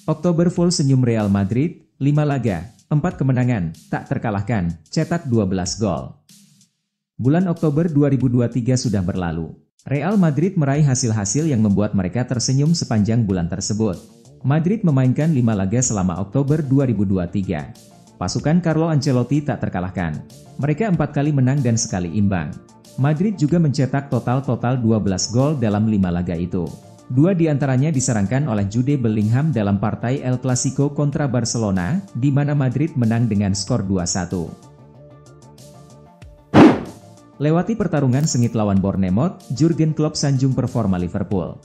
Oktober full senyum Real Madrid, 5 laga, 4 kemenangan, tak terkalahkan, cetak 12 gol. Bulan Oktober 2023 sudah berlalu. Real Madrid meraih hasil-hasil yang membuat mereka tersenyum sepanjang bulan tersebut. Madrid memainkan 5 laga selama Oktober 2023. Pasukan Carlo Ancelotti tak terkalahkan. Mereka 4 kali menang dan sekali imbang. Madrid juga mencetak total 12 gol dalam 5 laga itu. 2 diantaranya diserangkan oleh Jude Bellingham dalam partai El Clasico kontra Barcelona, di mana Madrid menang dengan skor 2-1. Lewati pertarungan sengit lawan Bournemouth, Jurgen Klopp sanjung performa Liverpool.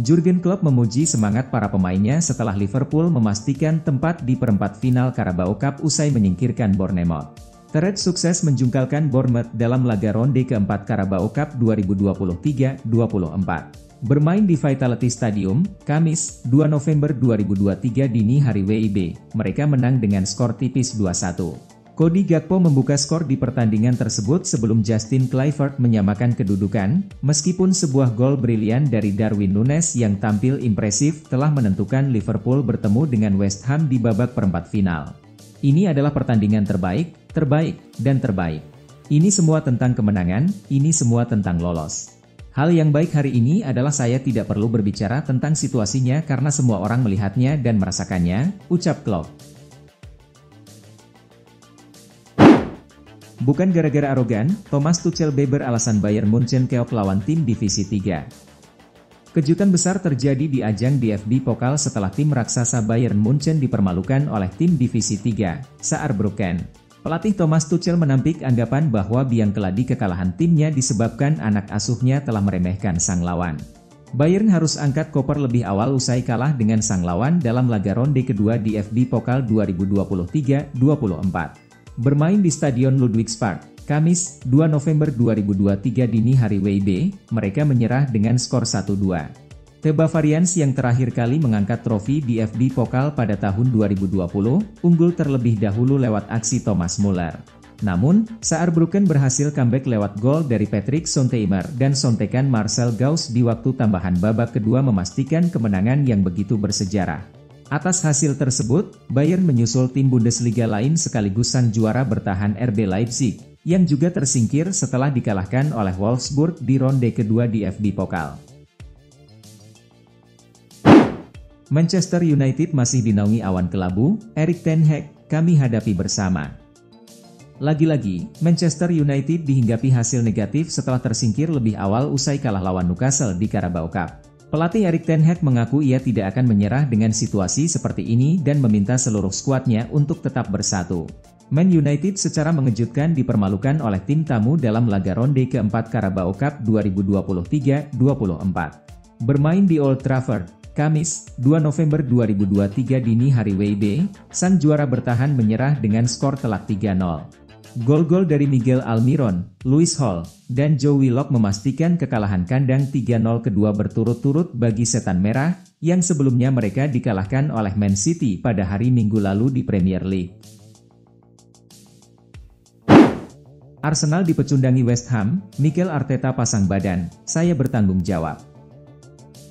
Jurgen Klopp memuji semangat para pemainnya setelah Liverpool memastikan tempat di perempat final Carabao Cup usai menyingkirkan Bournemouth. The Reds sukses menjungkalkan Bournemouth dalam laga ronde keempat Carabao Cup 2023-24. Bermain di Vitality Stadium, Kamis, 2 November 2023 dini hari WIB, mereka menang dengan skor tipis 2-1. Cody Gakpo membuka skor di pertandingan tersebut sebelum Justin Kluivert menyamakan kedudukan, meskipun sebuah gol brilian dari Darwin Núñez yang tampil impresif telah menentukan Liverpool bertemu dengan West Ham di babak perempat final. Ini adalah pertandingan terbaik, dan terbaik. Ini semua tentang kemenangan, ini semua tentang lolos. Hal yang baik hari ini adalah saya tidak perlu berbicara tentang situasinya karena semua orang melihatnya dan merasakannya, ucap Klopp. Bukan gara-gara arogan, Thomas Tuchel beber alasan Bayern Munchen keok lawan tim Divisi 3. Kejutan besar terjadi di ajang DFB Pokal setelah tim raksasa Bayern Munchen dipermalukan oleh tim Divisi 3, Saarbrücken. Pelatih Thomas Tuchel menampik anggapan bahwa biang keladi kekalahan timnya disebabkan anak asuhnya telah meremehkan sang lawan. Bayern harus angkat koper lebih awal usai kalah dengan sang lawan dalam laga ronde kedua DFB Pokal 2023-24. Bermain di Stadion Ludwigspark, Kamis, 2 November 2023 dini hari WIB, mereka menyerah dengan skor 1-2. The Bavarians yang terakhir kali mengangkat trofi DFB Pokal pada tahun 2020, unggul terlebih dahulu lewat aksi Thomas Müller. Namun, Saarbrücken berhasil comeback lewat gol dari Patrick Sontheimer dan sontekan Marcel Gauss di waktu tambahan babak kedua memastikan kemenangan yang begitu bersejarah. Atas hasil tersebut, Bayern menyusul tim Bundesliga lain sekaligus sang juara bertahan RB Leipzig, yang juga tersingkir setelah dikalahkan oleh Wolfsburg di ronde kedua DFB Pokal. Manchester United masih dinaungi awan kelabu, Erik ten Hag, kami hadapi bersama. Lagi-lagi, Manchester United dihinggapi hasil negatif setelah tersingkir lebih awal usai kalah lawan Newcastle di Carabao Cup. Pelatih Erik ten Hag mengaku ia tidak akan menyerah dengan situasi seperti ini dan meminta seluruh skuadnya untuk tetap bersatu. Man United secara mengejutkan dipermalukan oleh tim tamu dalam laga ronde keempat Carabao Cup 2023-24. Bermain di Old Trafford, Kamis, 2 November 2023 dini hari WIB, sang juara bertahan menyerah dengan skor telak 3-0. Gol-gol dari Miguel Almiron, Lewis Hall, dan Joe Willock memastikan kekalahan kandang 3-0 kedua berturut-turut bagi Setan Merah, yang sebelumnya mereka dikalahkan oleh Man City pada hari Minggu lalu di Premier League. Arsenal dipecundangi West Ham, Mikel Arteta pasang badan, saya bertanggung jawab.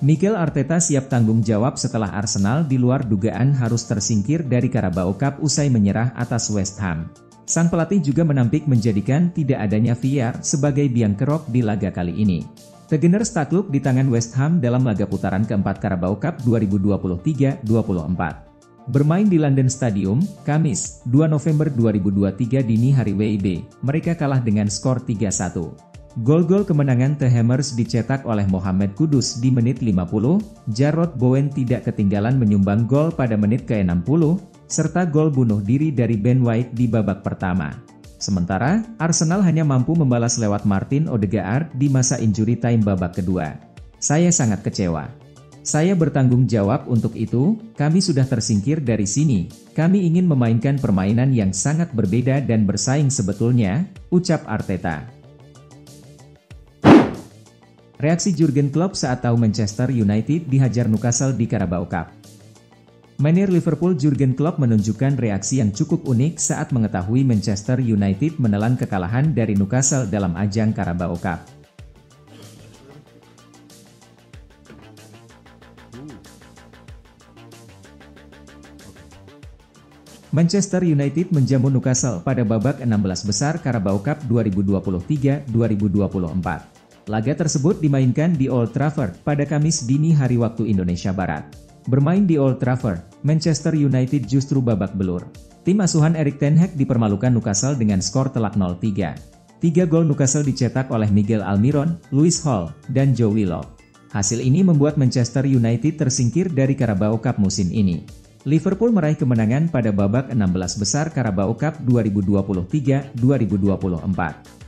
Mikel Arteta siap tanggung jawab setelah Arsenal di luar dugaan harus tersingkir dari Carabao Cup usai menyerah atas West Ham. Sang pelatih juga menampik menjadikan tidak adanya VAR sebagai biang kerok di laga kali ini. The Gunners takluk di tangan West Ham dalam laga putaran keempat Carabao Cup 2023-24. Bermain di London Stadium, Kamis, 2 November 2023 dini hari WIB, mereka kalah dengan skor 3-1. Gol-gol kemenangan The Hammers dicetak oleh Mohamed Kudus di menit 50, Jarrod Bowen tidak ketinggalan menyumbang gol pada menit ke-60, serta gol bunuh diri dari Ben White di babak pertama. Sementara, Arsenal hanya mampu membalas lewat Martin Odegaard di masa injury time babak kedua. Saya sangat kecewa. Saya bertanggung jawab untuk itu, kami sudah tersingkir dari sini, kami ingin memainkan permainan yang sangat berbeda dan bersaing sebetulnya, ucap Arteta. Reaksi Jurgen Klopp saat tahu Manchester United dihajar Newcastle di Carabao Cup. Manajer Liverpool Jurgen Klopp menunjukkan reaksi yang cukup unik saat mengetahui Manchester United menelan kekalahan dari Newcastle dalam ajang Carabao Cup. Manchester United menjamu Newcastle pada babak 16 besar Carabao Cup 2023-2024. Laga tersebut dimainkan di Old Trafford pada Kamis dini hari waktu Indonesia Barat. Bermain di Old Trafford, Manchester United justru babak belur. Tim asuhan Erik ten Hag dipermalukan Newcastle dengan skor telak 0-3. 3 gol Newcastle dicetak oleh Miguel Almiron, Lewis Hall, dan Joe Willock. Hasil ini membuat Manchester United tersingkir dari Carabao Cup musim ini. Liverpool meraih kemenangan pada babak 16 besar Carabao Cup 2023-2024.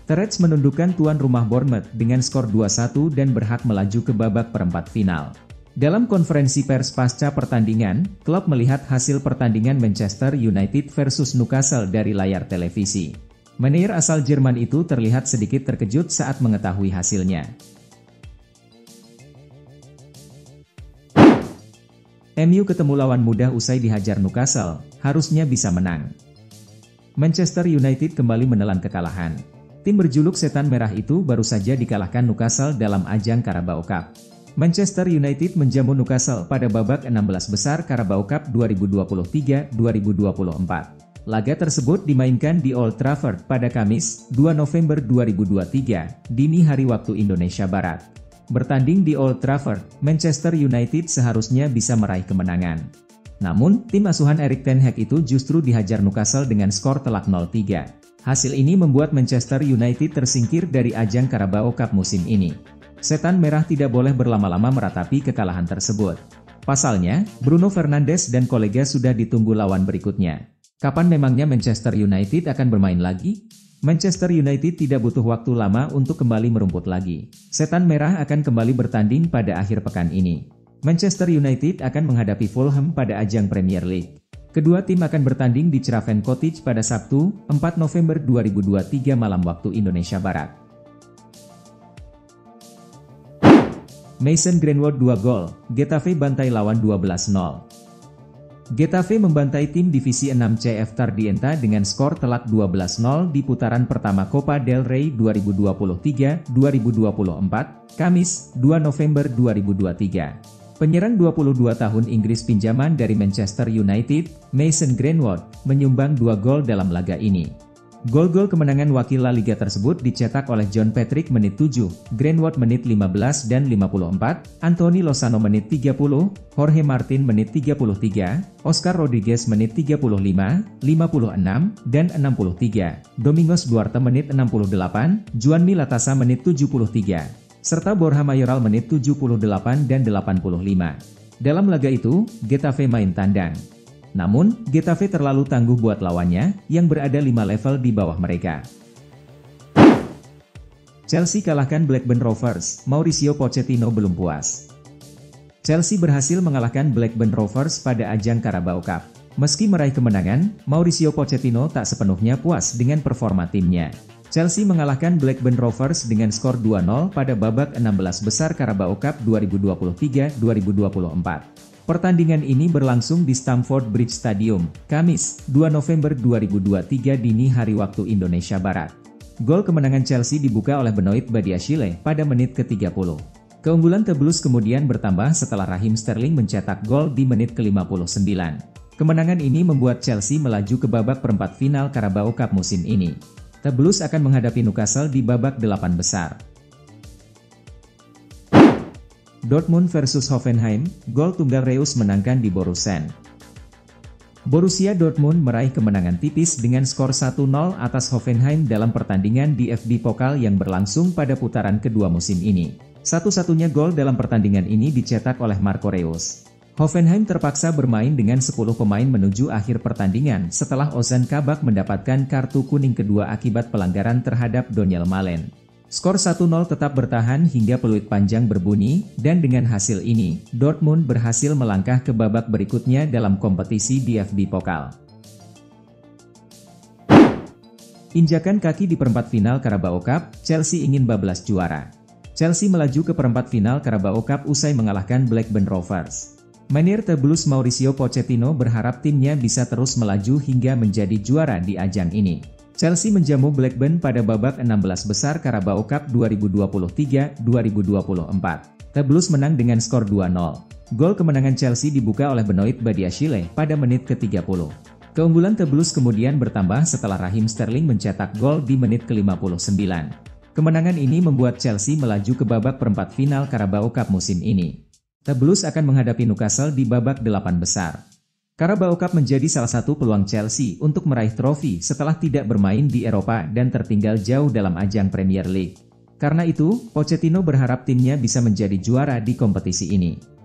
The Reds menundukkan tuan rumah Bournemouth dengan skor 2-1 dan berhak melaju ke babak perempat final. Dalam konferensi pers pasca pertandingan, klub melihat hasil pertandingan Manchester United versus Newcastle dari layar televisi. Manajer asal Jerman itu terlihat sedikit terkejut saat mengetahui hasilnya. MU ketemu lawan mudah usai dihajar Newcastle, harusnya bisa menang. Manchester United kembali menelan kekalahan. Tim berjuluk Setan Merah itu baru saja dikalahkan Newcastle dalam ajang Carabao Cup. Manchester United menjamu Newcastle pada babak 16 besar Carabao Cup 2023-2024. Laga tersebut dimainkan di Old Trafford pada Kamis, 2 November 2023, dini hari waktu Indonesia Barat. Bertanding di Old Trafford, Manchester United seharusnya bisa meraih kemenangan. Namun, tim asuhan Erik ten Hag itu justru dihajar Newcastle dengan skor telak 0-3. Hasil ini membuat Manchester United tersingkir dari ajang Carabao Cup musim ini. Setan Merah tidak boleh berlama-lama meratapi kekalahan tersebut. Pasalnya, Bruno Fernandes dan kolega sudah ditunggu lawan berikutnya. Kapan memangnya Manchester United akan bermain lagi? Manchester United tidak butuh waktu lama untuk kembali merumput lagi. Setan Merah akan kembali bertanding pada akhir pekan ini. Manchester United akan menghadapi Fulham pada ajang Premier League. Kedua tim akan bertanding di Craven Cottage pada Sabtu, 4 November 2023 malam waktu Indonesia Barat. Mason Greenwood 2 gol, Getafe bantai lawan 12-0. Getafe membantai tim divisi 6 CF Tardienta dengan skor telak 12-0 di putaran pertama Copa del Rey 2023-2024, Kamis, 2 November 2023. Penyerang 22 tahun Inggris pinjaman dari Manchester United, Mason Greenwood, menyumbang 2 gol dalam laga ini. Gol-gol kemenangan wakil La Liga tersebut dicetak oleh John Patrick menit 7, Greenwood menit 15 dan 54, Anthony Lozano menit 30, Jorge Martin menit 33, Oscar Rodriguez menit 35, 56, dan 63, Domingos Duarte menit 68, Juanmi Latasa menit 73, serta Borja Mayoral menit 78 dan 85. Dalam laga itu, Getafe main tandang. Namun, Getafe terlalu tangguh buat lawannya, yang berada 5 level di bawah mereka. Chelsea kalahkan Blackburn Rovers, Mauricio Pochettino belum puas. Chelsea berhasil mengalahkan Blackburn Rovers pada ajang Carabao Cup. Meski meraih kemenangan, Mauricio Pochettino tak sepenuhnya puas dengan performa timnya. Chelsea mengalahkan Blackburn Rovers dengan skor 2-0 pada babak 16 besar Carabao Cup 2023-2024. Pertandingan ini berlangsung di Stamford Bridge Stadium, Kamis, 2 November 2023 dini hari waktu Indonesia Barat. Gol kemenangan Chelsea dibuka oleh Benoit Badiashile pada menit ke-30. Keunggulan The Blues kemudian bertambah setelah Raheem Sterling mencetak gol di menit ke-59. Kemenangan ini membuat Chelsea melaju ke babak perempat final Carabao Cup musim ini. The Blues akan menghadapi Newcastle di babak 8 besar. Dortmund versus Hoffenheim, gol tunggal Reus menangkan di Borussen. Borussia Dortmund meraih kemenangan tipis dengan skor 1-0 atas Hoffenheim dalam pertandingan DFB Pokal yang berlangsung pada putaran kedua musim ini. Satu-satunya gol dalam pertandingan ini dicetak oleh Marco Reus. Hoffenheim terpaksa bermain dengan 10 pemain menuju akhir pertandingan setelah Ozan Kabak mendapatkan kartu kuning kedua akibat pelanggaran terhadap Daniel Malen. Skor 1-0 tetap bertahan hingga peluit panjang berbunyi, dan dengan hasil ini, Dortmund berhasil melangkah ke babak berikutnya dalam kompetisi DFB Pokal. Injakan kaki di perempat final Carabao Cup, Chelsea ingin bablas juara. Chelsea melaju ke perempat final Carabao Cup usai mengalahkan Blackburn Rovers. Manajer The Blues Mauricio Pochettino berharap timnya bisa terus melaju hingga menjadi juara di ajang ini. Chelsea menjamu Blackburn pada babak 16 besar Carabao Cup 2023-2024. The Blues menang dengan skor 2-0. Gol kemenangan Chelsea dibuka oleh Benoit Badiashile pada menit ke-30. Keunggulan The Blues kemudian bertambah setelah Raheem Sterling mencetak gol di menit ke-59. Kemenangan ini membuat Chelsea melaju ke babak perempat final Carabao Cup musim ini. The Blues akan menghadapi Newcastle di babak 8 besar. Carabao Cup menjadi salah satu peluang Chelsea untuk meraih trofi setelah tidak bermain di Eropa dan tertinggal jauh dalam ajang Premier League. Karena itu, Pochettino berharap timnya bisa menjadi juara di kompetisi ini.